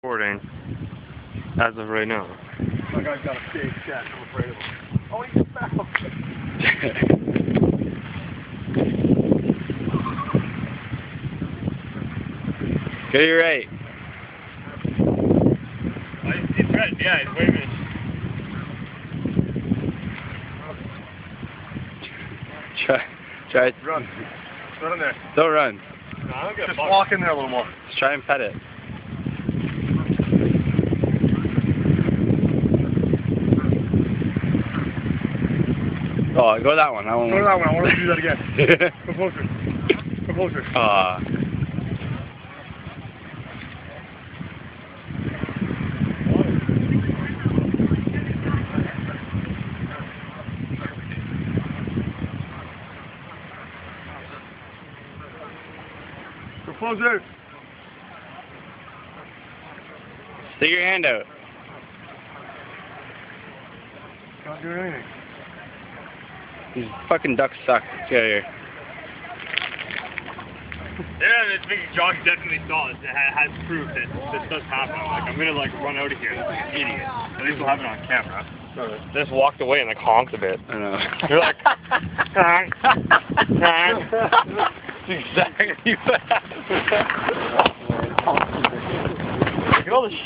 recording as of right now. My guy's got a big check, I'm afraid of him. Oh, he fell. Go to your right. It's red, yeah, it's waving. Try. Run. Run in there. Don't run. No, I don't get Just walk in there a little more. Just try and pet it. Oh, go that one. Go to that one. I want to do that again. Come closer. Come closer. Come closer. Stick your hand out. Can't do anything. These fucking ducks suck. Let's get out of here. Yeah, this big jog definitely saw it. It has proof that this does happen. Like, I'm gonna run out of here like an idiot. At least we'll have it on camera. They just walked away and honked a bit. I know. You're like, honk, honk. That's exactly what happened. Look at all the